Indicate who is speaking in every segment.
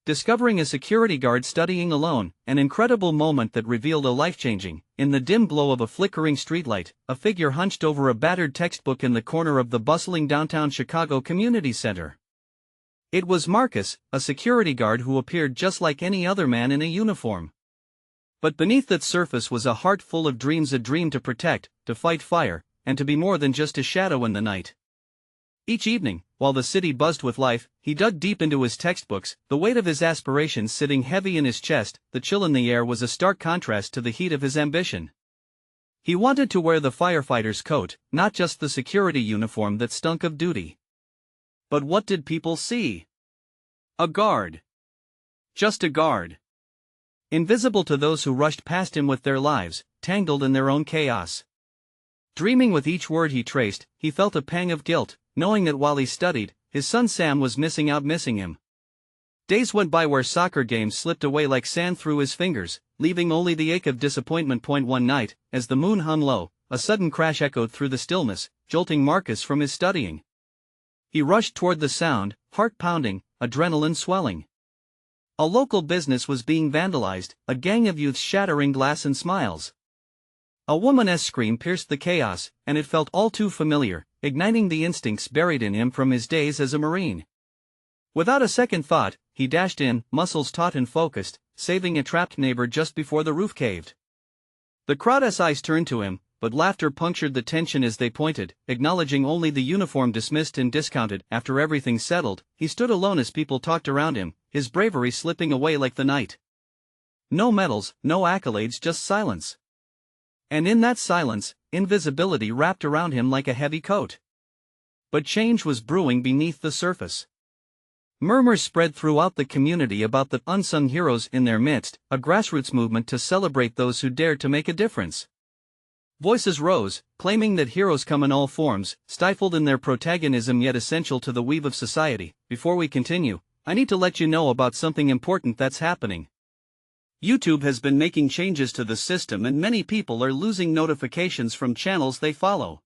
Speaker 1: Discovering a security guard studying alone, an incredible moment that revealed a life-changing. In the dim glow of a flickering streetlight, a figure hunched over a battered textbook in the corner of the bustling downtown Chicago Community Center. It was Marcus, a security guard who appeared just like any other man in a uniform. But beneath that surface was a heart full of dreams, a dream to protect, to fight fire, and to be more than just a shadow in the night. Each evening, while the city buzzed with life, he dug deep into his textbooks, the weight of his aspirations sitting heavy in his chest. The chill in the air was a stark contrast to the heat of his ambition. He wanted to wear the firefighter's coat, not just the security uniform that stunk of duty. But what did people see? A guard. Just a guard. Invisible to those who rushed past him with their lives, tangled in their own chaos. Dreaming with each word he traced, he felt a pang of guilt, knowing that while he studied, his son Sam was missing him. Days went by where soccer games slipped away like sand through his fingers, leaving only the ache of disappointment. One night, as the moon hung low, a sudden crash echoed through the stillness, jolting Marcus from his studying. He rushed toward the sound, heart pounding, adrenaline swelling. A local business was being vandalized, a gang of youths shattering glass and smiles. A woman's scream pierced the chaos, and it felt all too familiar, igniting the instincts buried in him from his days as a Marine. Without a second thought, he dashed in, muscles taut and focused, saving a trapped neighbor just before the roof caved. The crowd's eyes turned to him, but laughter punctured the tension as they pointed, acknowledging only the uniform dismissed and discounted. After everything settled, he stood alone as people talked around him, his bravery slipping away like the night. No medals, no accolades, just silence. And in that silence, invisibility wrapped around him like a heavy coat. But change was brewing beneath the surface. Murmurs spread throughout the community about the unsung heroes in their midst, a grassroots movement to celebrate those who dared to make a difference. Voices rose, claiming that heroes come in all forms, stifled in their protagonism yet essential to the weave of society. Before we continue, I need to let you know about something important that's happening. YouTube has been making changes to the system and many people are losing notifications from channels they follow.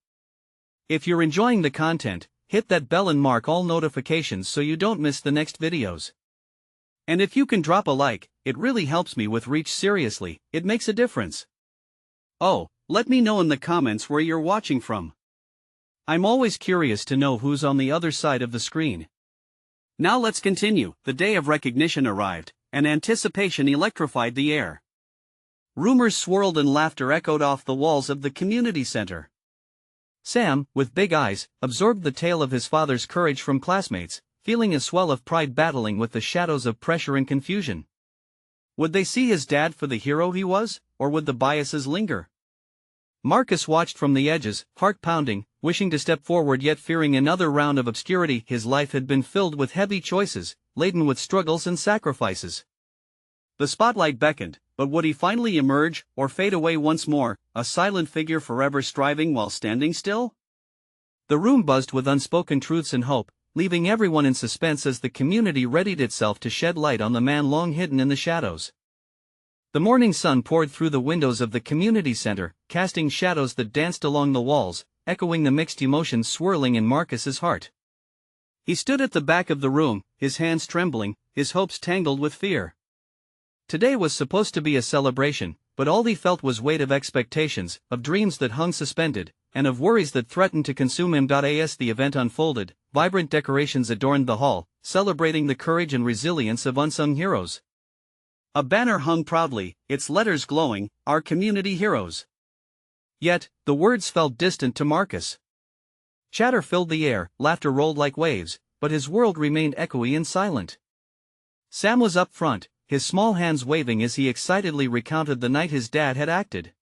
Speaker 1: If you're enjoying the content, hit that bell and mark all notifications so you don't miss the next videos. And if you can drop a like, it really helps me with reach. Seriously, it makes a difference. Oh, let me know in the comments where you're watching from. I'm always curious to know who's on the other side of the screen. Now let's continue. The day of recognition arrived, and anticipation electrified the air. Rumors swirled and laughter echoed off the walls of the community center. Sam, with big eyes, absorbed the tale of his father's courage from classmates, feeling a swell of pride battling with the shadows of pressure and confusion. Would they see his dad for the hero he was, or would the biases linger? Marcus watched from the edges, heart pounding, wishing to step forward yet fearing another round of obscurity. His life had been filled with heavy choices, laden with struggles and sacrifices. The spotlight beckoned, but would he finally emerge, or fade away once more, a silent figure forever striving while standing still? The room buzzed with unspoken truths and hope, leaving everyone in suspense as the community readied itself to shed light on the man long hidden in the shadows. The morning sun poured through the windows of the community center, casting shadows that danced along the walls, echoing the mixed emotions swirling in Marcus's heart. He stood at the back of the room, his hands trembling, his hopes tangled with fear. Today was supposed to be a celebration, but all he felt was weight of expectations, of dreams that hung suspended, and of worries that threatened to consume him. As the event unfolded, vibrant decorations adorned the hall, celebrating the courage and resilience of unsung heroes. A banner hung proudly, its letters glowing, "Our Community Heroes." Yet, the words felt distant to Marcus. Chatter filled the air, laughter rolled like waves, but his world remained echoey and silent. Sam was up front, his small hands waving as he excitedly recounted the night his dad had acted.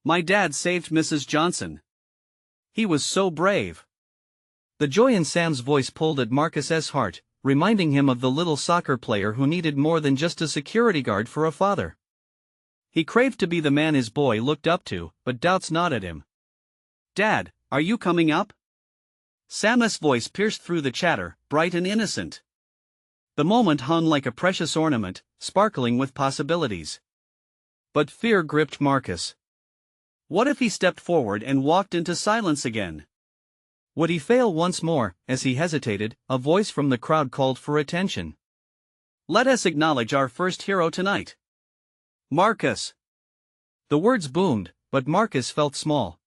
Speaker 1: "My dad saved Mrs. Johnson. He was so brave." The joy in Sam's voice pulled at Marcus's heart, reminding him of the little soccer player who needed more than just a security guard for a father. He craved to be the man his boy looked up to, but doubts gnawed at him. "Dad, are you coming up?" Sam's voice pierced through the chatter, bright and innocent. The moment hung like a precious ornament, sparkling with possibilities. But fear gripped Marcus. What if he stepped forward and walked into silence again? Would he fail once more? As he hesitated, a voice from the crowd called for attention. Let us acknowledge our first hero tonight. Marcus. The words boomed, but Marcus felt small.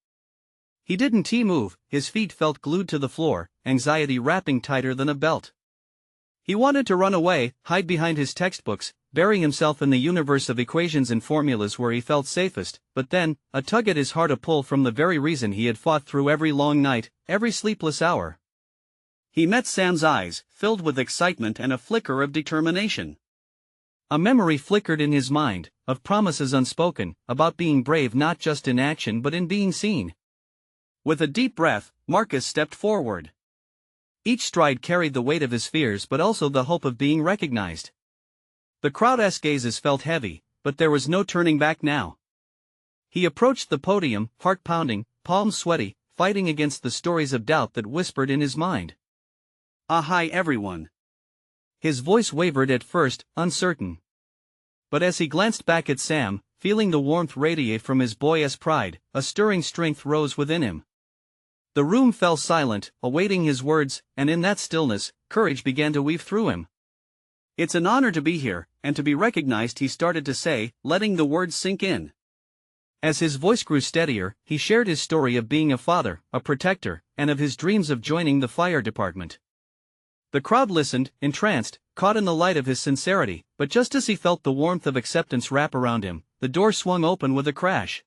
Speaker 1: He didn't move, his feet felt glued to the floor, anxiety wrapping tighter than a belt. He wanted to run away, hide behind his textbooks, bury himself in the universe of equations and formulas where he felt safest, but then, a tug at his heart, a pull from the very reason he had fought through every long night, every sleepless hour. He met Sam's eyes, filled with excitement and a flicker of determination. A memory flickered in his mind, of promises unspoken, about being brave not just in action but in being seen. With a deep breath, Marcus stepped forward. Each stride carried the weight of his fears but also the hope of being recognized. The crowd's gazes felt heavy, but there was no turning back now. He approached the podium, heart pounding, palms sweaty, fighting against the stories of doubt that whispered in his mind. Hi everyone. His voice wavered at first, uncertain. But as he glanced back at Sam, feeling the warmth radiate from his boyish pride, a stirring strength rose within him. The room fell silent, awaiting his words, and in that stillness, courage began to weave through him. It's an honor to be here, and to be recognized, he started to say, letting the words sink in. As his voice grew steadier, he shared his story of being a father, a protector, and of his dreams of joining the fire department. The crowd listened, entranced, caught in the light of his sincerity, but just as he felt the warmth of acceptance wrap around him, the door swung open with a crash.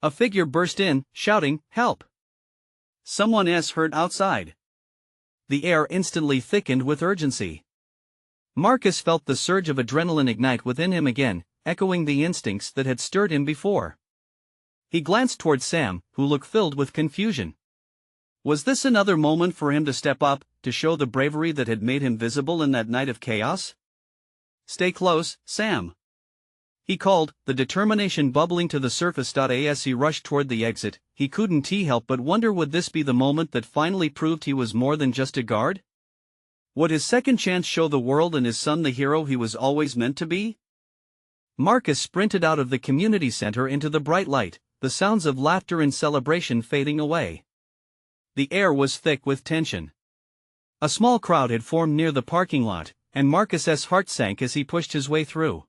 Speaker 1: A figure burst in, shouting, "Help! Someone is hurt outside." The air instantly thickened with urgency. Marcus felt the surge of adrenaline ignite within him again, echoing the instincts that had stirred him before. He glanced toward Sam, who looked filled with confusion. Was this another moment for him to step up, to show the bravery that had made him visible in that night of chaos? "Stay close, Sam," he called, the determination bubbling to the surface. As he rushed toward the exit, he couldn't help but wonder, would this be the moment that finally proved he was more than just a guard? Would his second chance show the world and his son the hero he was always meant to be? Marcus sprinted out of the community center into the bright light, the sounds of laughter and celebration fading away. The air was thick with tension. A small crowd had formed near the parking lot, and Marcus's heart sank as he pushed his way through.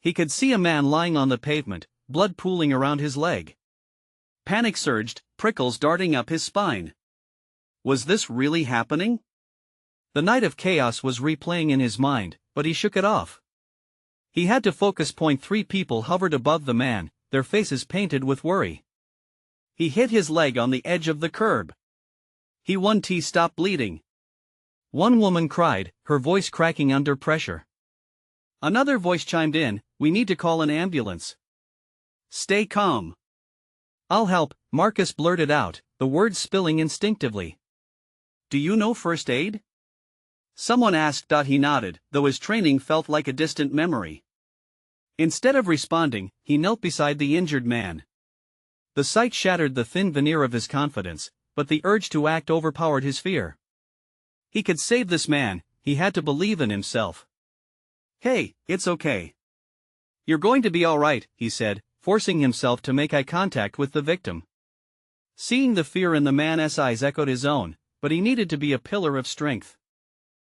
Speaker 1: He could see a man lying on the pavement, blood pooling around his leg. Panic surged, prickles darting up his spine. Was this really happening? The night of chaos was replaying in his mind, but he shook it off. He had to focus. 3 people hovered above the man, their faces painted with worry. He hit his leg on the edge of the curb. He won. Stop bleeding. One woman cried, her voice cracking under pressure. Another voice chimed in, "We need to call an ambulance." "Stay calm. I'll help," Marcus blurted out, the words spilling instinctively. "Do you know first aid?" someone asked. He nodded, though his training felt like a distant memory. Instead of responding, he knelt beside the injured man. The sight shattered the thin veneer of his confidence, but the urge to act overpowered his fear. He could save this man, he had to believe in himself. "Hey, it's okay. You're going to be all right," he said, forcing himself to make eye contact with the victim. Seeing the fear in the man's eyes echoed his own, but he needed to be a pillar of strength.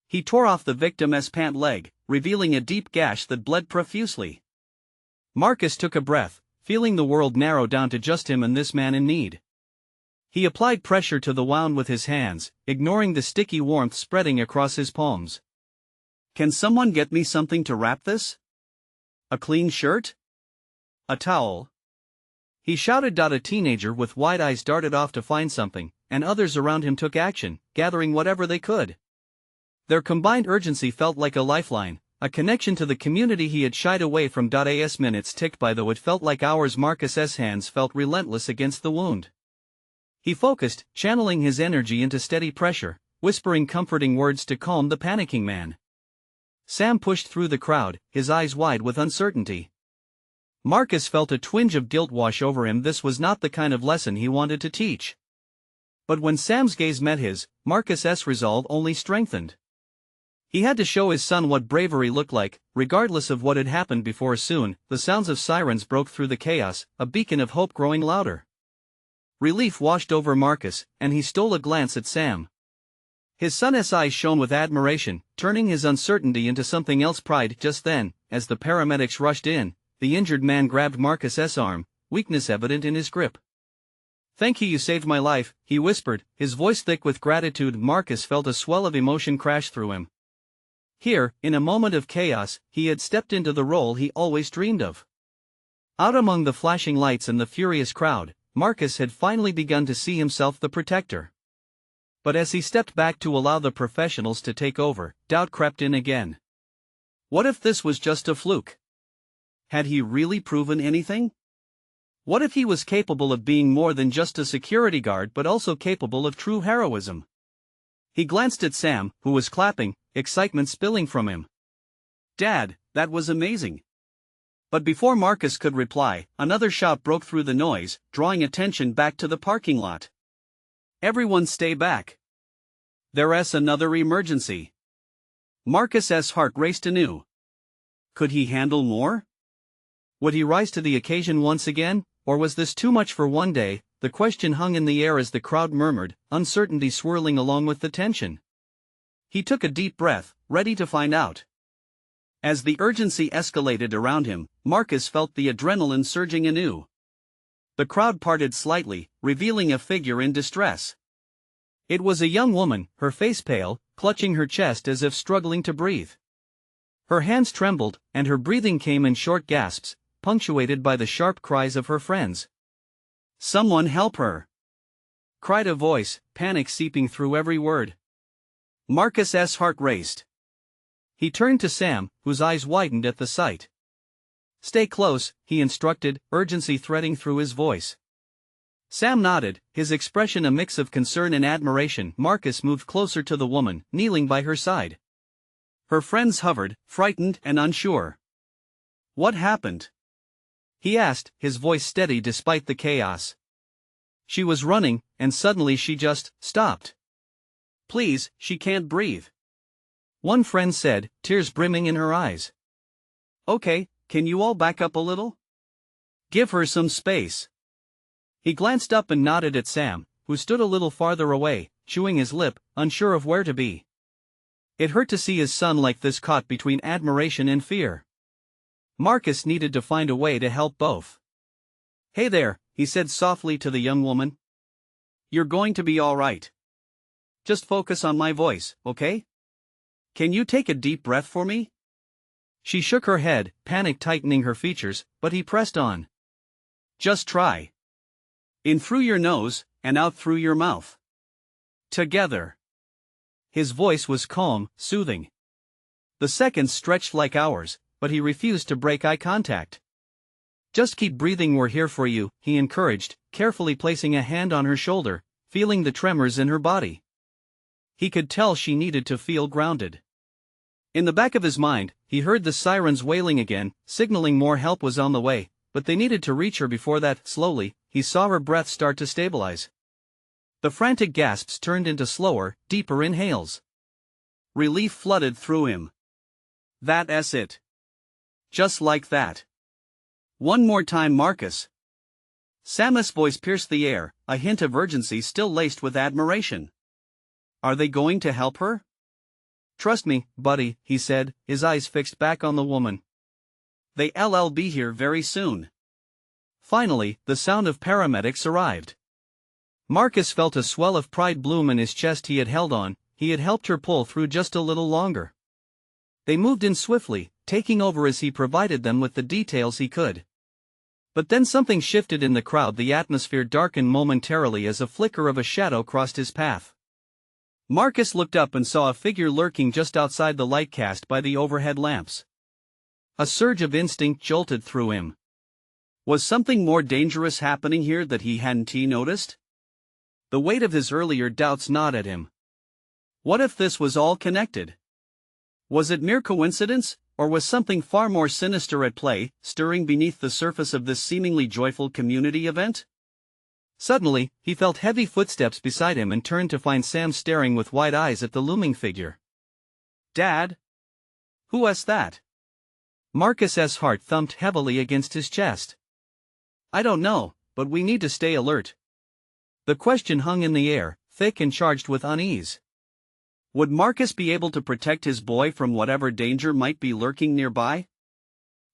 Speaker 1: He tore off the victim's pant leg, revealing a deep gash that bled profusely. Marcus took a breath, feeling the world narrow down to just him and this man in need. He applied pressure to the wound with his hands, ignoring the sticky warmth spreading across his palms. "Can someone get me something to wrap this? A clean shirt? A towel?" he shouted. A teenager with wide eyes darted off to find something, and others around him took action, gathering whatever they could. Their combined urgency felt like a lifeline, a connection to the community he had shied away from. As minutes ticked by, though it felt like hours, Marcus's hands felt relentless against the wound. He focused, channeling his energy into steady pressure, whispering comforting words to calm the panicking man. Sam pushed through the crowd, his eyes wide with uncertainty. Marcus felt a twinge of guilt wash over him. This was not the kind of lesson he wanted to teach. But when Sam's gaze met his, Marcus's resolve only strengthened. He had to show his son what bravery looked like, regardless of what had happened before. Soon, the sounds of sirens broke through the chaos, a beacon of hope growing louder. Relief washed over Marcus, and he stole a glance at Sam. His son's eyes shone with admiration, turning his uncertainty into something else. Pride. Just then, as the paramedics rushed in, the injured man grabbed Marcus's arm, weakness evident in his grip. "Thank you, you saved my life," he whispered, his voice thick with gratitude. Marcus felt a swell of emotion crash through him. Here, in a moment of chaos, he had stepped into the role he always dreamed of. Out among the flashing lights and the furious crowd, Marcus had finally begun to see himself the protector. But as he stepped back to allow the professionals to take over, doubt crept in again. What if this was just a fluke? Had he really proven anything? What if he was capable of being more than just a security guard but also capable of true heroism? He glanced at Sam, who was clapping, excitement spilling from him. "Dad, that was amazing." But before Marcus could reply, another shout broke through the noise, drawing attention back to the parking lot. "Everyone stay back. There's another emergency." Marcus's heart raced anew. Could he handle more? Would he rise to the occasion once again, or was this too much for one day? The question hung in the air as the crowd murmured, uncertainty swirling along with the tension. He took a deep breath, ready to find out. As the urgency escalated around him, Marcus felt the adrenaline surging anew. The crowd parted slightly, revealing a figure in distress. It was a young woman, her face pale, clutching her chest as if struggling to breathe. Her hands trembled, and her breathing came in short gasps, punctuated by the sharp cries of her friends. "Someone help her!" cried a voice, panic seeping through every word. Marcus's heart raced. He turned to Sam, whose eyes widened at the sight. "Stay close," he instructed, urgency threading through his voice. Sam nodded, his expression a mix of concern and admiration. Marcus moved closer to the woman, kneeling by her side. Her friends hovered, frightened and unsure. "What happened?" he asked, his voice steady despite the chaos. "She was running, and suddenly she just stopped. Please, she can't breathe," one friend said, tears brimming in her eyes. "Okay, can you all back up a little? Give her some space." He glanced up and nodded at Sam, who stood a little farther away, chewing his lip, unsure of where to be. It hurt to see his son like this, caught between admiration and fear. Marcus needed to find a way to help both. "Hey there," he said softly to the young woman. "You're going to be all right. Just focus on my voice, okay? Can you take a deep breath for me?" She shook her head, panic tightening her features, but he pressed on. "Just try. In through your nose, and out through your mouth. Together." His voice was calm, soothing. The seconds stretched like hours, but he refused to break eye contact. "Just keep breathing, we're here for you," he encouraged, carefully placing a hand on her shoulder, feeling the tremors in her body. He could tell she needed to feel grounded. In the back of his mind, he heard the sirens wailing again, signaling more help was on the way, but they needed to reach her before that. Slowly, he saw her breath start to stabilize. The frantic gasps turned into slower, deeper inhales. Relief flooded through him. "That's it. Just like that. One more time, Marcus." Sam's voice pierced the air, a hint of urgency still laced with admiration. "Are they going to help her?" "Trust me, buddy," he said, his eyes fixed back on the woman. "They'll be here very soon." Finally, the sound of paramedics arrived. Marcus felt a swell of pride bloom in his chest. He had held on, he had helped her pull through just a little longer. They moved in swiftly, taking over as he provided them with the details he could. But then something shifted in the crowd. The atmosphere darkened momentarily as a flicker of a shadow crossed his path. Marcus looked up and saw a figure lurking just outside the light cast by the overhead lamps. A surge of instinct jolted through him. Was something more dangerous happening here that he hadn't noticed? The weight of his earlier doubts gnawed at him. What if this was all connected? Was it mere coincidence, or was something far more sinister at play, stirring beneath the surface of this seemingly joyful community event? Suddenly, he felt heavy footsteps beside him and turned to find Sam staring with wide eyes at the looming figure. "Dad? Who's that?" Marcus's heart thumped heavily against his chest. "I don't know, but we need to stay alert." The question hung in the air, thick and charged with unease. Would Marcus be able to protect his boy from whatever danger might be lurking nearby?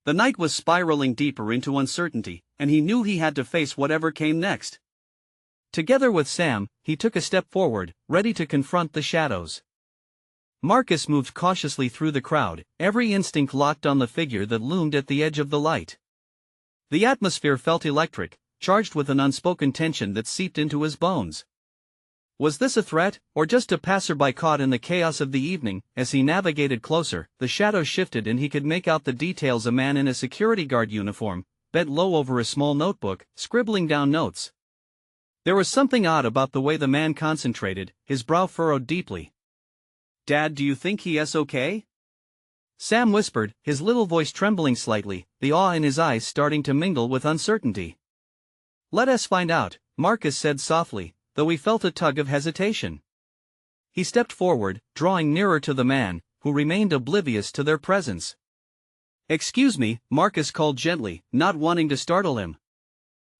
Speaker 1: The night was spiraling deeper into uncertainty, and he knew he had to face whatever came next. Together with Sam, he took a step forward, ready to confront the shadows. Marcus moved cautiously through the crowd, every instinct locked on the figure that loomed at the edge of the light. The atmosphere felt electric, charged with an unspoken tension that seeped into his bones. Was this a threat, or just a passerby caught in the chaos of the evening? As he navigated closer, the shadows shifted and he could make out the details: a man in a security guard uniform, bent low over a small notebook, scribbling down notes. There was something odd about the way the man concentrated, his brow furrowed deeply. "Dad, do you think he is okay?" Sam whispered, his little voice trembling slightly, the awe in his eyes starting to mingle with uncertainty. "Let us find out," Marcus said softly, though he felt a tug of hesitation. He stepped forward, drawing nearer to the man, who remained oblivious to their presence. "Excuse me," Marcus called gently, not wanting to startle him.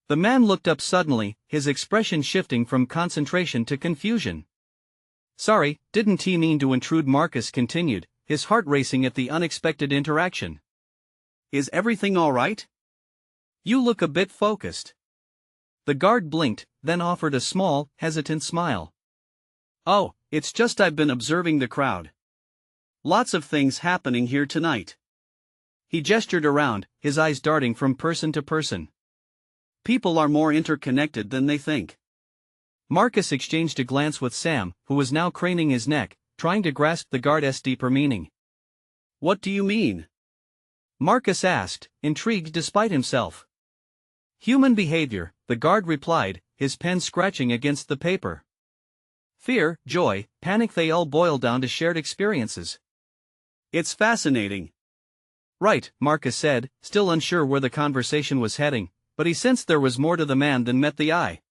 Speaker 1: The man looked up suddenly, his expression shifting from concentration to confusion. "Sorry, didn't he mean to intrude," Marcus continued, his heart racing at the unexpected interaction. "Is everything all right? You look a bit focused." The guard blinked, then offered a small, hesitant smile. "Oh, it's just I've been observing the crowd. Lots of things happening here tonight." He gestured around, his eyes darting from person to person. "People are more interconnected than they think." Marcus exchanged a glance with Sam, who was now craning his neck, trying to grasp the guard's deeper meaning. "What do you mean?" Marcus asked, intrigued despite himself. "Human behavior," the guard replied, his pen scratching against the paper. "Fear, joy, panic, they all boil down to shared experiences." "It's fascinating." "Right," Marcus said, still unsure where the conversation was heading, but he sensed there was more to the man than met the eye.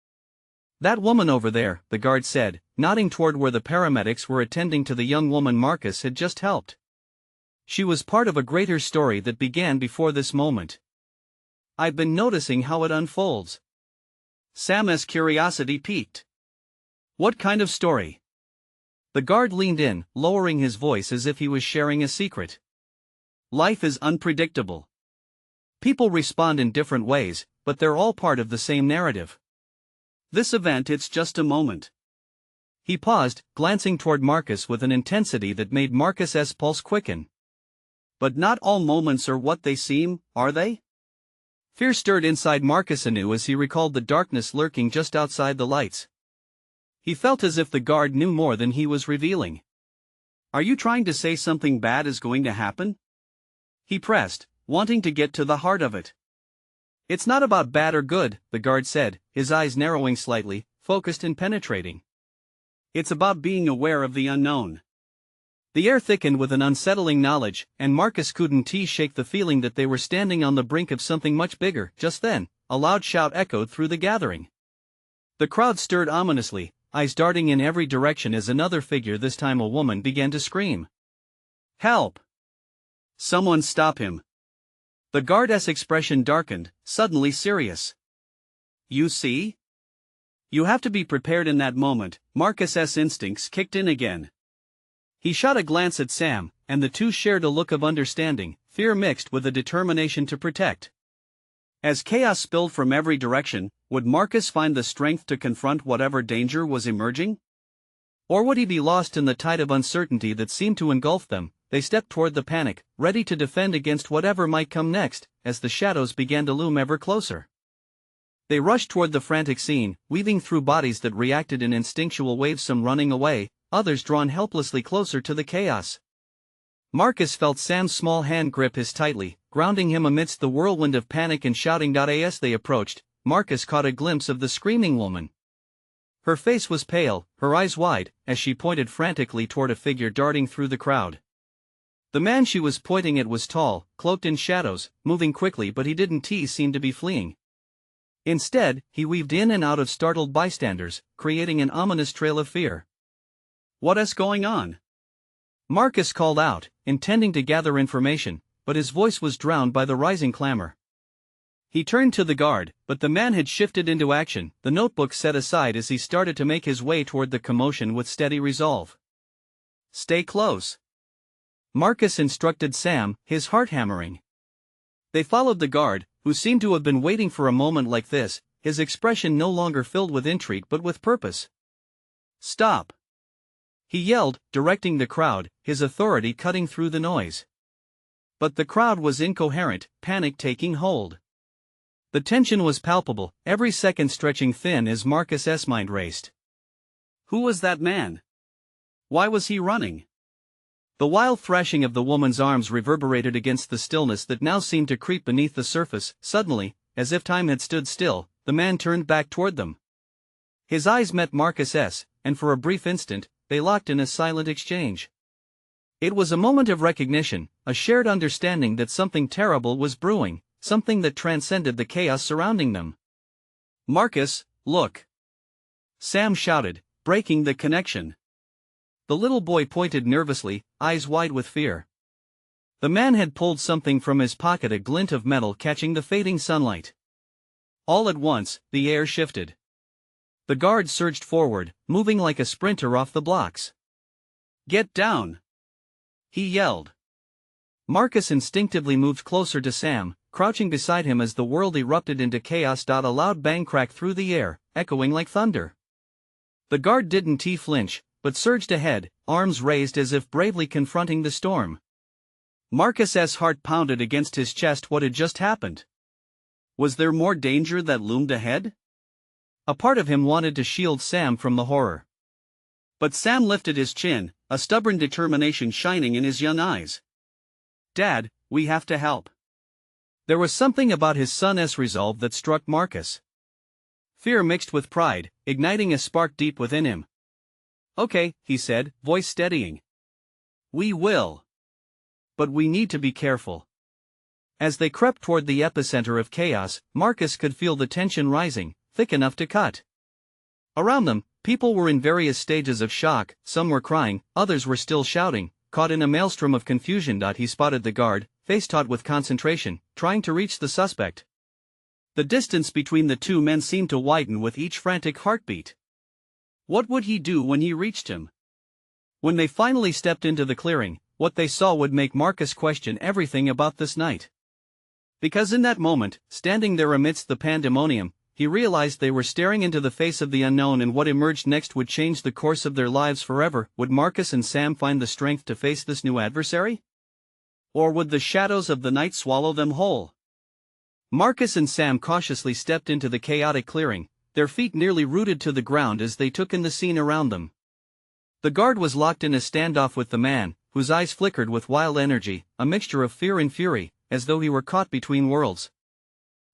Speaker 1: "That woman over there," the guard said, nodding toward where the paramedics were attending to the young woman Marcus had just helped. "She was part of a greater story that began before this moment. I've been noticing how it unfolds." Sam's curiosity piqued. "What kind of story?" The guard leaned in, lowering his voice as if he was sharing a secret. "Life is unpredictable. People respond in different ways, but they're all part of the same narrative. This event, it's just a moment." He paused, glancing toward Marcus with an intensity that made Marcus's pulse quicken. "But not all moments are what they seem, are they?" Fear stirred inside Marcus anew as he recalled the darkness lurking just outside the lights. He felt as if the guard knew more than he was revealing. "Are you trying to say something bad is going to happen?" he pressed, wanting to get to the heart of it. "It's not about bad or good," the guard said, his eyes narrowing slightly, focused and penetrating. "It's about being aware of the unknown." The air thickened with an unsettling knowledge, and Marcus couldn't shake the feeling that they were standing on the brink of something much bigger. Just then, a loud shout echoed through the gathering. The crowd stirred ominously, eyes darting in every direction as another figure, this time a woman, began to scream. "Help! Someone stop him!" The guard's expression darkened, suddenly serious. "You see? You have to be prepared in that moment." Marcus's instincts kicked in again. He shot a glance at Sam, and the two shared a look of understanding, fear mixed with a determination to protect. As chaos spilled from every direction, would Marcus find the strength to confront whatever danger was emerging? Or would he be lost in the tide of uncertainty that seemed to engulf them? They stepped toward the panic, ready to defend against whatever might come next, as the shadows began to loom ever closer. They rushed toward the frantic scene, weaving through bodies that reacted in instinctual waves, some running away, others drawn helplessly closer to the chaos. Marcus felt Sam's small hand grip his tightly, grounding him amidst the whirlwind of panic and shouting. As they approached, Marcus caught a glimpse of the screaming woman. Her face was pale, her eyes wide, as she pointed frantically toward a figure darting through the crowd. The man she was pointing at was tall, cloaked in shadows, moving quickly, but he didn't seem to be fleeing. Instead, he weaved in and out of startled bystanders, creating an ominous trail of fear. "What is going on?" Marcus called out, intending to gather information, but his voice was drowned by the rising clamor. He turned to the guard, but the man had shifted into action, the notebook set aside as he started to make his way toward the commotion with steady resolve. Stay close, Marcus instructed Sam, his heart hammering. They followed the guard, who seemed to have been waiting for a moment like this, his expression no longer filled with intrigue but with purpose. Stop! He yelled, directing the crowd, his authority cutting through the noise. But the crowd was incoherent, panic taking hold. The tension was palpable, every second stretching thin as Marcus's mind raced. Who was that man? Why was he running? The wild thrashing of the woman's arms reverberated against the stillness that now seemed to creep beneath the surface. Suddenly, as if time had stood still, the man turned back toward them. His eyes met Marcus's, and for a brief instant, they locked in a silent exchange. It was a moment of recognition, a shared understanding that something terrible was brewing, something that transcended the chaos surrounding them. Marcus, look! Sam shouted, breaking the connection. The little boy pointed nervously, eyes wide with fear. The man had pulled something from his pocket, a glint of metal catching the fading sunlight. All at once, the air shifted. The guard surged forward, moving like a sprinter off the blocks. Get down! He yelled. Marcus instinctively moved closer to Sam, crouching beside him as the world erupted into chaos. A loud bang cracked through the air, echoing like thunder. The guard didn't flinch, but surged ahead, arms raised as if bravely confronting the storm. Marcus's heart pounded against his chest. What had just happened? Was there more danger that loomed ahead? A part of him wanted to shield Sam from the horror. But Sam lifted his chin, a stubborn determination shining in his young eyes. Dad, we have to help. There was something about his son's resolve that struck Marcus. Fear mixed with pride, igniting a spark deep within him. Okay, he said, voice steadying. We will. But we need to be careful. As they crept toward the epicenter of chaos, Marcus could feel the tension rising, thick enough to cut. Around them, people were in various stages of shock, some were crying, others were still shouting, caught in a maelstrom of confusion. He spotted the guard, face taut with concentration, trying to reach the suspect. The distance between the two men seemed to widen with each frantic heartbeat. What would he do when he reached him? When they finally stepped into the clearing, what they saw would make Marcus question everything about this night. Because in that moment, standing there amidst the pandemonium, he realized they were staring into the face of the unknown, and what emerged next would change the course of their lives forever. Would Marcus and Sam find the strength to face this new adversary? Or would the shadows of the night swallow them whole? Marcus and Sam cautiously stepped into the chaotic clearing, their feet nearly rooted to the ground as they took in the scene around them. The guard was locked in a standoff with the man, whose eyes flickered with wild energy, a mixture of fear and fury, as though he were caught between worlds.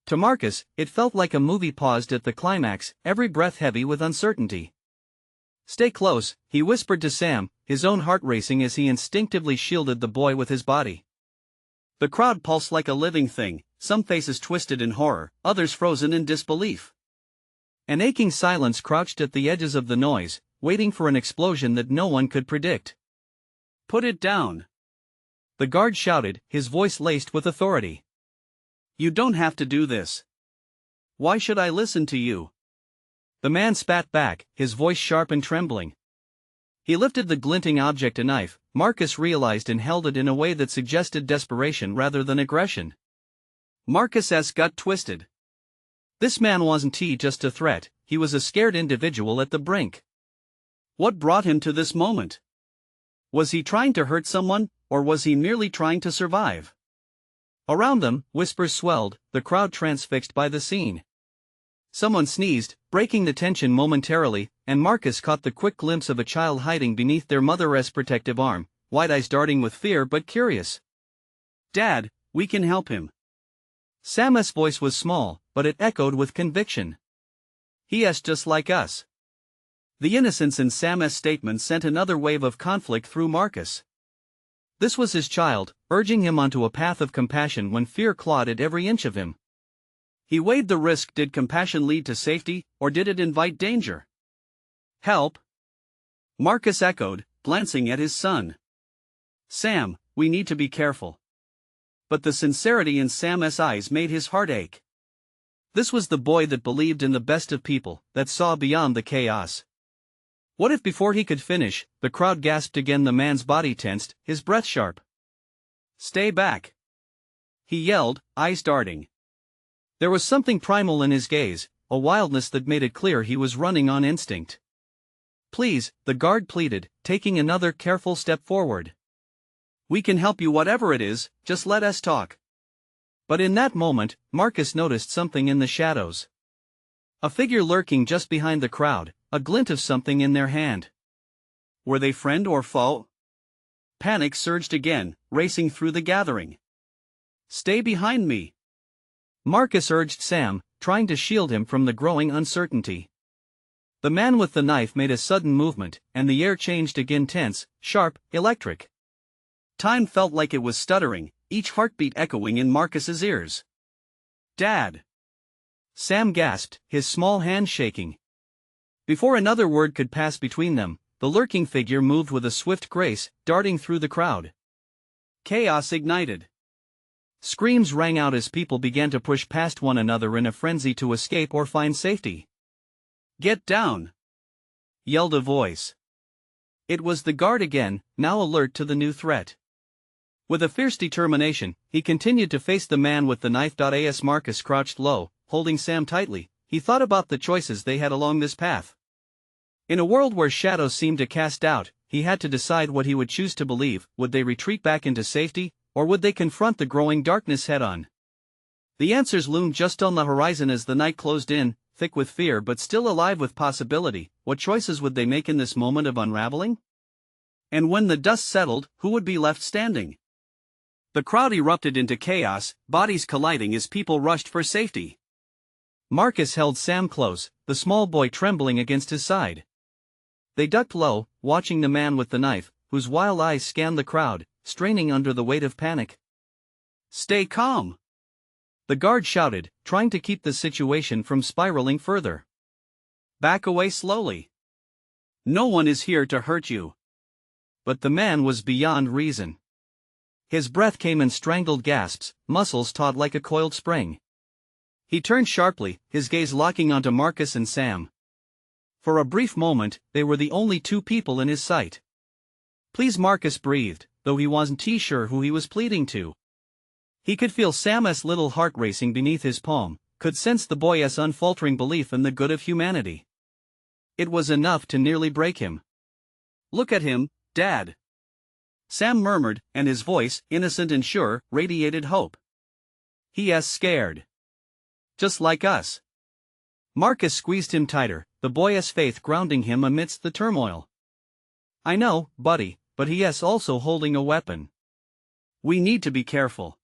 Speaker 1: To Marcus, it felt like a movie paused at the climax, every breath heavy with uncertainty. Stay close, he whispered to Sam, his own heart racing as he instinctively shielded the boy with his body. The crowd pulsed like a living thing, some faces twisted in horror, others frozen in disbelief. An aching silence crouched at the edges of the noise, waiting for an explosion that no one could predict. Put it down! The guard shouted, his voice laced with authority. You don't have to do this. Why should I listen to you? The man spat back, his voice sharp and trembling. He lifted the glinting object, a knife. Marcus realized, and held it in a way that suggested desperation rather than aggression. Marcus's gut twisted. This man wasn't just a threat, he was a scared individual at the brink. What brought him to this moment? Was he trying to hurt someone, or was he merely trying to survive? Around them, whispers swelled, the crowd transfixed by the scene. Someone sneezed, breaking the tension momentarily, and Marcus caught the quick glimpse of a child hiding beneath their mother's protective arm, wide eyes darting with fear but curious. Dad, we can help him. Sam's voice was small, but it echoed with conviction. He is just like us. The innocence in Sam's statement sent another wave of conflict through Marcus. This was his child, urging him onto a path of compassion when fear clawed at every inch of him. He weighed the risk. Did compassion lead to safety, or did it invite danger? Help! Marcus echoed, glancing at his son. Sam, we need to be careful. But the sincerity in Sam's eyes made his heart ache. This was the boy that believed in the best of people, that saw beyond the chaos. What if before he could finish, the crowd gasped again, the man's body tensed, his breath sharp. "Stay back!" he yelled, eyes darting. There was something primal in his gaze, a wildness that made it clear he was running on instinct. "Please," the guard pleaded, taking another careful step forward. "We can help you, whatever it is, just let us talk." But in that moment, Marcus noticed something in the shadows. A figure lurking just behind the crowd, a glint of something in their hand. Were they friend or foe? Panic surged again, racing through the gathering. "Stay behind me," Marcus urged Sam, trying to shield him from the growing uncertainty. The man with the knife made a sudden movement, and the air changed again, tense, sharp, electric. Time felt like it was stuttering, each heartbeat echoing in Marcus's ears. "Dad!" Sam gasped, his small hand shaking. Before another word could pass between them, the lurking figure moved with a swift grace, darting through the crowd. Chaos ignited. Screams rang out as people began to push past one another in a frenzy to escape or find safety. "Get down!" yelled a voice. It was the guard again, now alert to the new threat. With a fierce determination, he continued to face the man with the knife. As Marcus crouched low, holding Sam tightly, he thought about the choices they had along this path. In a world where shadows seemed to cast doubt, he had to decide what he would choose to believe. Would they retreat back into safety, or would they confront the growing darkness head-on? The answers loomed just on the horizon as the night closed in, thick with fear but still alive with possibility. What choices would they make in this moment of unraveling? And when the dust settled, who would be left standing? The crowd erupted into chaos, bodies colliding as people rushed for safety. Marcus held Sam close, the small boy trembling against his side. They ducked low, watching the man with the knife, whose wild eyes scanned the crowd, straining under the weight of panic. "Stay calm!" the guard shouted, trying to keep the situation from spiraling further. "Back away slowly. No one is here to hurt you." But the man was beyond reason. His breath came in strangled gasps, muscles taut like a coiled spring. He turned sharply, his gaze locking onto Marcus and Sam. For a brief moment, they were the only two people in his sight. "Please," Marcus breathed, though he wasn't sure who he was pleading to. He could feel Sam's little heart racing beneath his palm, could sense the boy's unfaltering belief in the good of humanity. It was enough to nearly break him. "Look at him, Dad," Sam murmured, and his voice, innocent and sure, radiated hope. "He is scared. Just like us." Marcus squeezed him tighter, the boy's faith grounding him amidst the turmoil. "I know, buddy, but he is also holding a weapon. We need to be careful."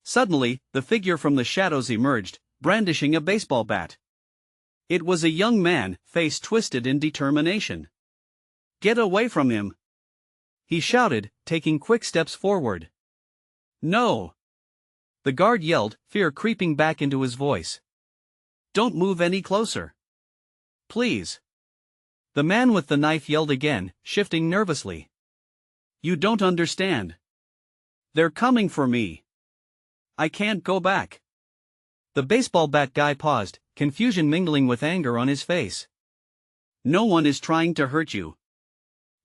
Speaker 1: Suddenly, the figure from the shadows emerged, brandishing a baseball bat. It was a young man, face twisted in determination. "Get away from him!" he shouted, taking quick steps forward. "No!" the guard yelled, fear creeping back into his voice. "Don't move any closer. Please!" The man with the knife yelled again, shifting nervously. "You don't understand. They're coming for me. I can't go back." The baseball bat guy paused, confusion mingling with anger on his face. "No one is trying to hurt you.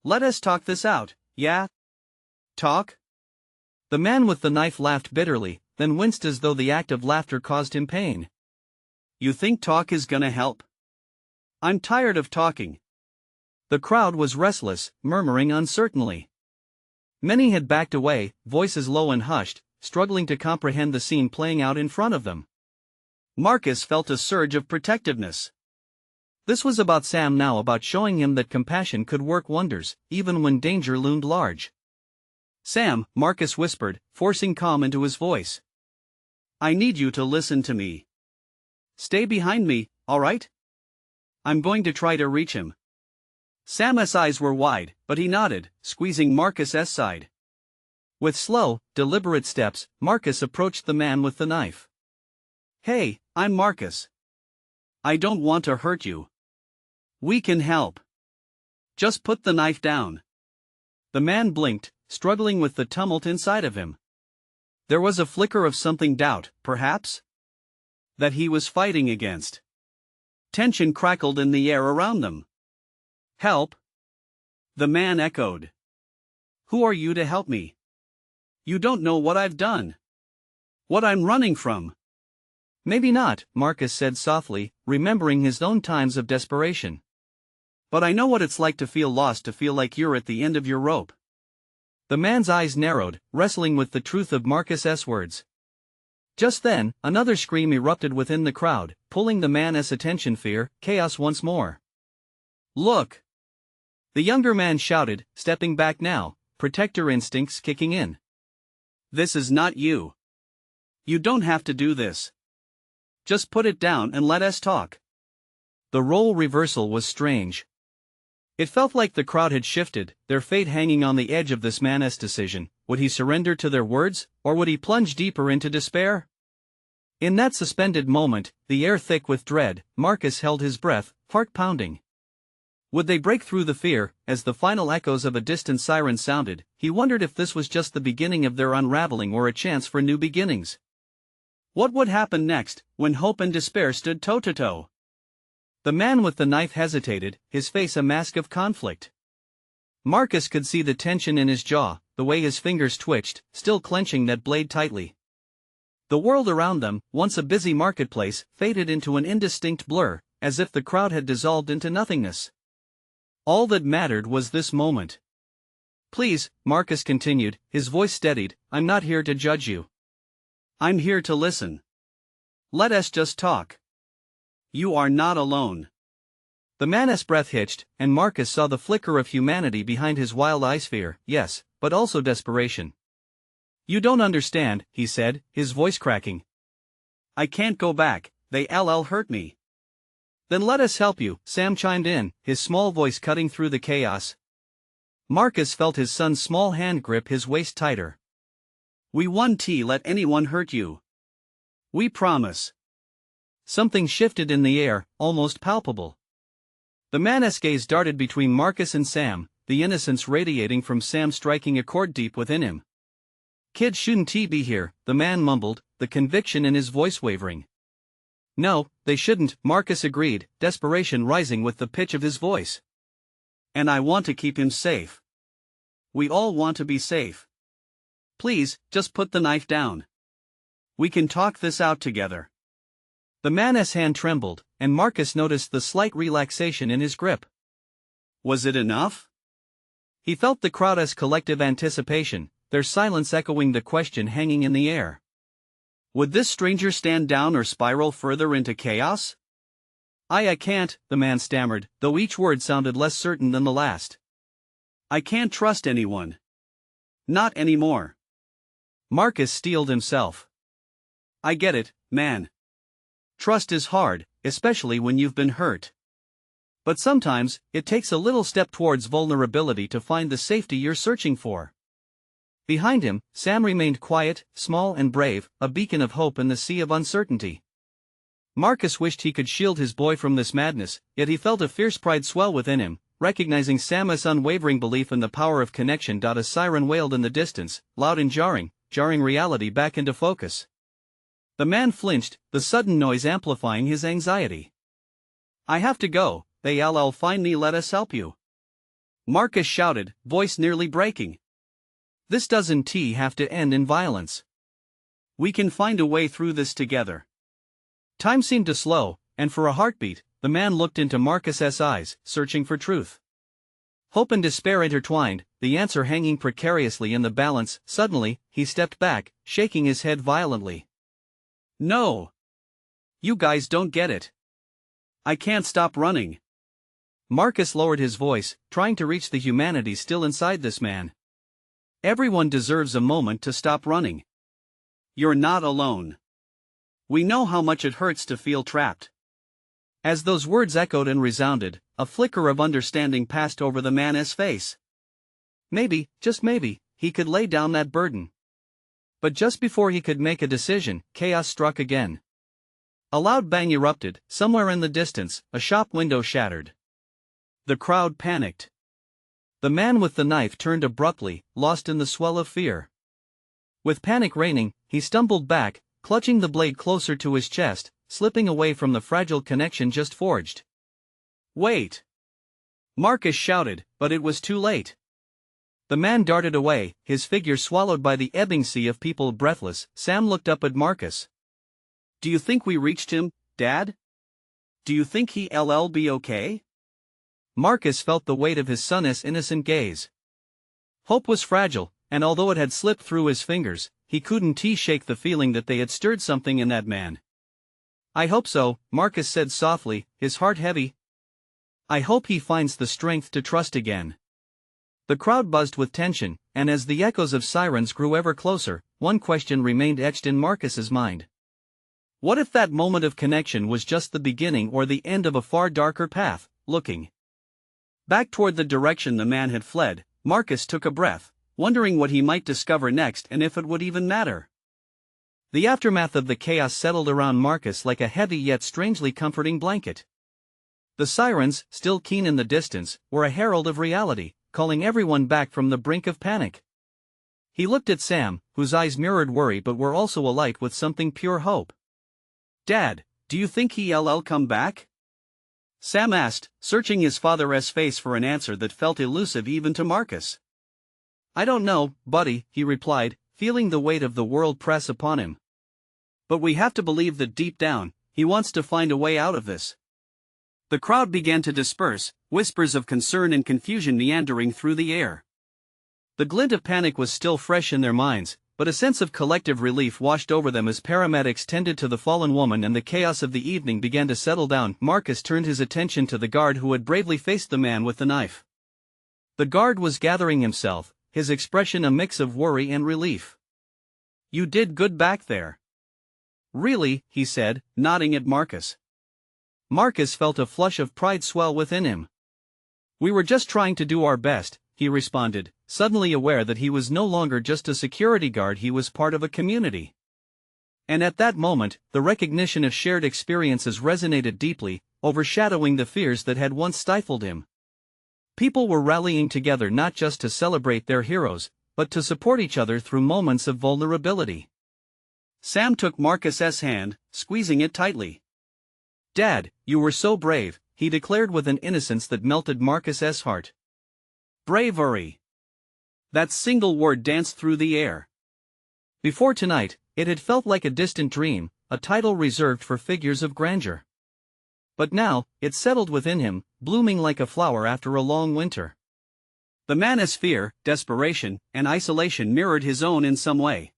Speaker 1: Let us talk this out, yeah?" "Talk?" The man with the knife laughed bitterly, then winced as though the act of laughter caused him pain. "You think talk is gonna help? I'm tired of talking." The crowd was restless, murmuring uncertainly. Many had backed away, voices low and hushed, struggling to comprehend the scene playing out in front of them. Marcus felt a surge of protectiveness. This was about Sam now, about showing him that compassion could work wonders, even when danger loomed large. "Sam," Marcus whispered, forcing calm into his voice. "I need you to listen to me. Stay behind me, all right? I'm going to try to reach him." Sam's eyes were wide, but he nodded, squeezing Marcus's side. With slow, deliberate steps, Marcus approached the man with the knife. "Hey, I'm Marcus. I don't want to hurt you. We can help. Just put the knife down." The man blinked, struggling with the tumult inside of him. There was a flicker of something, doubt, perhaps? That he was fighting against. Tension crackled in the air around them.
Speaker 2: Help? The man echoed. Who are you to help me? You don't know what I've done. What I'm running from.
Speaker 1: Maybe not, Marcus said softly, remembering his own times of desperation.
Speaker 2: But I know what it's like to feel lost, to feel like you're at the end of your rope.
Speaker 1: The man's eyes narrowed, wrestling with the truth of Marcus's words. Just then, another scream erupted within the crowd, pulling the man's attention. Fear, chaos once more.
Speaker 2: Look!
Speaker 1: The younger man shouted, stepping back now, protector instincts kicking in.
Speaker 2: This is not you. You don't have to do this. Just put it down and let us talk.
Speaker 1: The role reversal was strange. It felt like the crowd had shifted, their fate hanging on the edge of this man's decision. Would he surrender to their words, or would he plunge deeper into despair? In that suspended moment, the air thick with dread, Marcus held his breath, heart pounding. Would they break through the fear? As the final echoes of a distant siren sounded, he wondered if this was just the beginning of their unraveling or a chance for new beginnings.
Speaker 2: What would happen next, when hope and despair stood toe-to-toe?
Speaker 1: The man with the knife hesitated, his face a mask of conflict. Marcus could see the tension in his jaw, the way his fingers twitched, still clenching that blade tightly. The world around them, once a busy marketplace, faded into an indistinct blur, as if the crowd had dissolved into nothingness. All that mattered was this moment. Please, Marcus continued, his voice steadied, I'm not here to judge you.
Speaker 2: I'm here to listen. Let us just talk. You are not alone.
Speaker 1: The man's breath hitched, and Marcus saw the flicker of humanity behind his wild eyes. Fear, yes, but also desperation. You don't understand, he said, his voice cracking.
Speaker 2: I can't go back, they hurt me.
Speaker 1: Then let us help you, Sam chimed in, his small voice cutting through the chaos. Marcus felt his son's small hand grip his waist tighter.
Speaker 2: We won't let anyone hurt you. We promise.
Speaker 1: Something shifted in the air, almost palpable. The man's gaze darted between Marcus and Sam, the innocence radiating from Sam striking a chord deep within him. Kids shouldn't be here, the man mumbled, the conviction in his voice wavering. No, they shouldn't, Marcus agreed, desperation rising with the pitch of his voice.
Speaker 2: And I want to keep him safe. We all want to be safe. Please, just put the knife down. We can talk this out together.
Speaker 1: The man's hand trembled, and Marcus noticed the slight relaxation in his grip.
Speaker 2: Was it enough?
Speaker 1: He felt the crowd's collective anticipation, their silence echoing the question hanging in the air.
Speaker 2: Would this stranger stand down or spiral further into chaos?
Speaker 1: I can't, the man stammered, though each word sounded less certain than the last.
Speaker 2: I can't trust anyone. Not anymore.
Speaker 1: Marcus steeled himself.
Speaker 2: I get it, man. Trust is hard, especially when you've been hurt.
Speaker 1: But sometimes, it takes a little step towards vulnerability to find the safety you're searching for. Behind him, Sam remained quiet, small and brave, a beacon of hope in the sea of uncertainty. Marcus wished he could shield his boy from this madness, yet he felt a fierce pride swell within him, recognizing Sam's unwavering belief in the power of connection. A siren wailed in the distance, loud and jarring reality back into focus. The man flinched, the sudden noise amplifying his anxiety.
Speaker 2: I have to go, they'll find me, let us help you. Marcus shouted, voice nearly breaking.
Speaker 1: This doesn't have to end in violence.
Speaker 2: We can find a way through this together.
Speaker 1: Time seemed to slow, and for a heartbeat, the man looked into Marcus's eyes, searching for truth. Hope and despair intertwined, the answer hanging precariously in the balance. Suddenly, he stepped back, shaking his head violently.
Speaker 2: No! You guys don't get it. I can't stop running.
Speaker 1: Marcus lowered his voice, trying to reach the humanity still inside this man. Everyone deserves a moment to stop running.
Speaker 2: You're not alone. We know how much it hurts to feel trapped.
Speaker 1: As those words echoed and resounded, a flicker of understanding passed over the man's face. Maybe, just maybe, he could lay down that burden. But just before he could make a decision, chaos struck again. A loud bang erupted, somewhere in the distance, a shop window shattered. The crowd panicked. The man with the knife turned abruptly, lost in the swell of fear. With panic reigning, he stumbled back, clutching the blade closer to his chest, slipping away from the fragile connection just forged.
Speaker 2: Wait! Marcus shouted, but it was too late.
Speaker 1: The man darted away, his figure swallowed by the ebbing sea of people. Breathless, Sam looked up at Marcus.
Speaker 2: Do you think we reached him, Dad? Do you think he'll be okay?
Speaker 1: Marcus felt the weight of his son's innocent gaze. Hope was fragile, and although it had slipped through his fingers, he couldn't shake the feeling that they had stirred something in that man. I hope so, Marcus said softly, his heart heavy. I hope he finds the strength to trust again. The crowd buzzed with tension, and as the echoes of sirens grew ever closer, one question remained etched in Marcus's mind. What if that moment of connection was just the beginning or the end of a far darker path? Looking back toward the direction the man had fled, Marcus took a breath, wondering what he might discover next and if it would even matter. The aftermath of the chaos settled around Marcus like a heavy yet strangely comforting blanket. The sirens, still keen in the distance, were a herald of reality, calling everyone back from the brink of panic. He looked at Sam, whose eyes mirrored worry but were also alight with something pure hope.
Speaker 2: Dad, do you think he'll come back? Sam asked, searching his father's face for an answer that felt elusive even to Marcus.
Speaker 1: I don't know, buddy, he replied, feeling the weight of the world press upon him.
Speaker 2: But we have to believe that deep down, he wants to find a way out of this. The crowd began to disperse, whispers of concern and confusion meandering through the air.
Speaker 1: The glint of panic was still fresh in their minds, but a sense of collective relief washed over them as paramedics tended to the fallen woman and the chaos of the evening began to settle down. Marcus turned his attention to the guard who had bravely faced the man with the knife. The guard was gathering himself, his expression a mix of worry and relief.
Speaker 2: You did good back there.
Speaker 1: Really, he said, nodding at Marcus. Marcus felt a flush of pride swell within him. We were just trying to do our best, he responded, suddenly aware that he was no longer just a security guard, he was part of a community. And at that moment, the recognition of shared experiences resonated deeply, overshadowing the fears that had once stifled him. People were rallying together not just to celebrate their heroes, but to support each other through moments of vulnerability.
Speaker 2: Sam took Marcus's hand, squeezing it tightly.
Speaker 1: Dad, you were so brave, he declared with an innocence that melted Marcus's heart.
Speaker 2: Bravery. That single word danced through the air.
Speaker 1: Before tonight, it had felt like a distant dream, a title reserved for figures of grandeur. But now, it settled within him, blooming like a flower after a long winter.
Speaker 2: The man's fear, desperation, and isolation mirrored his own in some way.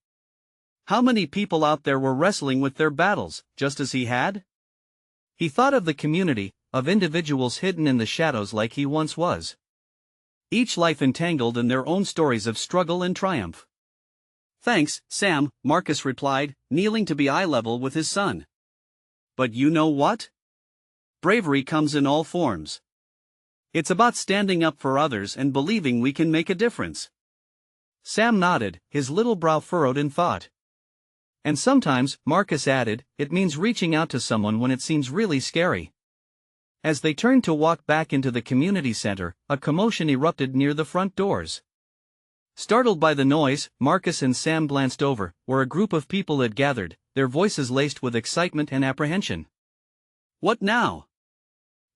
Speaker 2: How many people out there were wrestling with their battles, just as he had?
Speaker 1: He thought of the community, of individuals hidden in the shadows like he once was. Each life entangled in their own stories of struggle and triumph.
Speaker 2: Thanks, Sam, Marcus replied, kneeling to be eye level with his son. But you know what? Bravery comes in all forms. It's about standing up for others and believing we can make a difference.
Speaker 1: Sam nodded, his little brow furrowed in thought. And sometimes, Marcus added, it means reaching out to someone when it seems really scary. As they turned to walk back into the community center, a commotion erupted near the front doors. Startled by the noise, Marcus and Sam glanced over, where a group of people had gathered, their voices laced with excitement and apprehension.
Speaker 2: What now?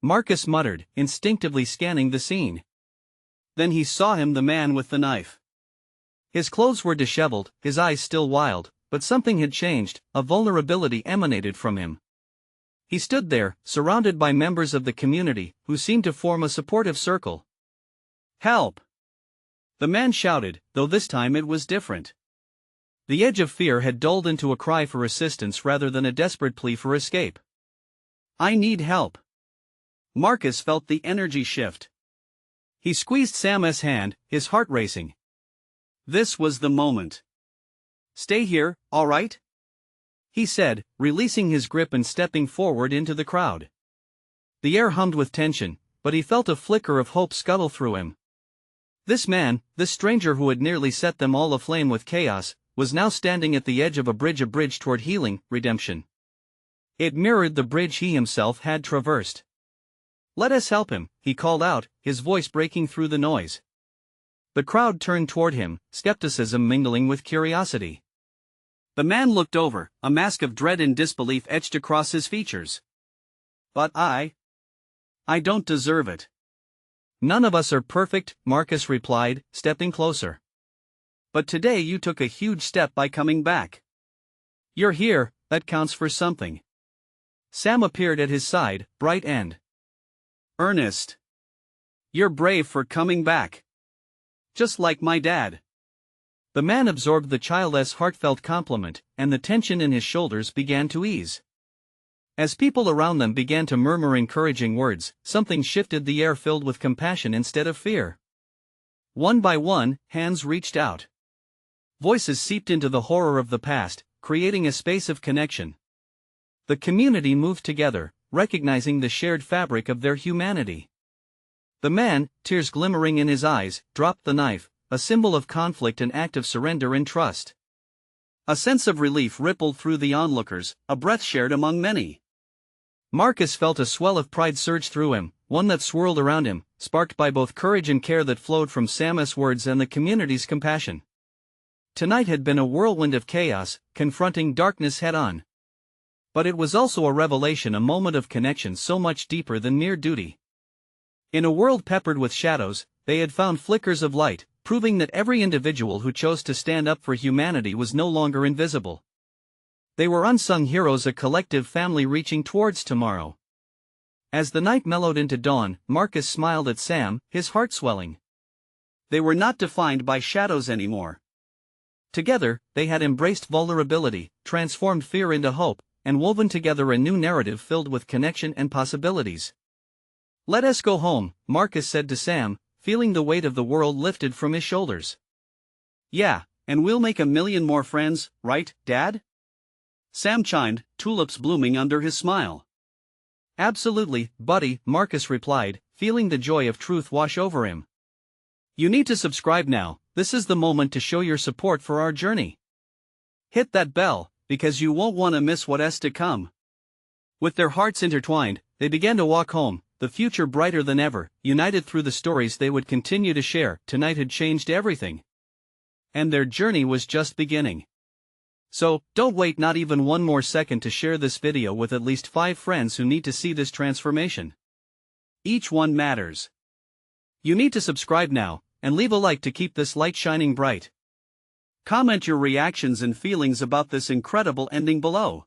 Speaker 1: Marcus muttered, instinctively scanning the scene. Then he saw him, the man with the knife. His clothes were disheveled, his eyes still wild, but something had changed, a vulnerability emanated from him. He stood there, surrounded by members of the community, who seemed to form a supportive circle.
Speaker 2: Help! The man shouted, though this time it was different.
Speaker 1: The edge of fear had dulled into a cry for assistance rather than a desperate plea for escape.
Speaker 2: I need help. Marcus felt the energy shift.
Speaker 1: He squeezed Sam's hand, his heart racing.
Speaker 2: This was the moment. Stay here, all right?
Speaker 1: He said, releasing his grip and stepping forward into the crowd. The air hummed with tension, but he felt a flicker of hope scuttle through him. This man, this stranger who had nearly set them all aflame with chaos, was now standing at the edge of a bridge toward healing, redemption. It mirrored the bridge he himself had traversed. Let us help him, he called out, his voice breaking through the noise. The crowd turned toward him, skepticism mingling with curiosity.
Speaker 2: The man looked over, a mask of dread and disbelief etched across his features. But I don't deserve it.
Speaker 1: None of us are perfect, Marcus replied, stepping closer.
Speaker 2: But today you took a huge step by coming back.
Speaker 1: You're here, that counts for something. Sam appeared at his side, bright and
Speaker 2: earnest. You're brave for coming back. Just like my dad.
Speaker 1: The man absorbed the child's heartfelt compliment, and the tension in his shoulders began to ease. As people around them began to murmur encouraging words, something shifted, the air filled with compassion instead of fear. One by one, hands reached out. Voices seeped into the horror of the past, creating a space of connection. The community moved together, recognizing the shared fabric of their humanity. The man, tears glimmering in his eyes, dropped the knife, a symbol of conflict, an act of surrender and trust.
Speaker 2: A sense of relief rippled through the onlookers, a breath shared among many.
Speaker 1: Marcus felt a swell of pride surge through him, one that swirled around him, sparked by both courage and care that flowed from Sam's words and the community's compassion. Tonight had been a whirlwind of chaos, confronting darkness head-on. But it was also a revelation, a moment of connection so much deeper than mere duty. In a world peppered with shadows, they had found flickers of light, proving that every individual who chose to stand up for humanity was no longer invisible. They were unsung heroes, a collective family reaching towards tomorrow. As the night mellowed into dawn, Marcus smiled at Sam, his heart swelling.
Speaker 2: They were not defined by shadows anymore.
Speaker 1: Together, they had embraced vulnerability, transformed fear into hope, and woven together a new narrative filled with connection and possibilities. Let us go home, Marcus said to Sam, feeling the weight of the world lifted from his shoulders.
Speaker 2: Yeah, and we'll make 1,000,000 more friends, right, Dad? Sam chimed, tulips blooming under his smile.
Speaker 1: Absolutely, buddy, Marcus replied, feeling the joy of truth wash over him. You need to subscribe now. This is the moment to show your support for our journey. Hit that bell, because you won't want to miss what's to come. With their hearts intertwined, they began to walk home, the future brighter than ever, united through the stories they would continue to share. Tonight had changed everything. And their journey was just beginning. So, don't wait not even one more second to share this video with at least 5 friends who need to see this transformation. Each one matters. You need to subscribe now, and leave a like to keep this light shining bright.
Speaker 2: Comment your reactions and feelings about this incredible ending below.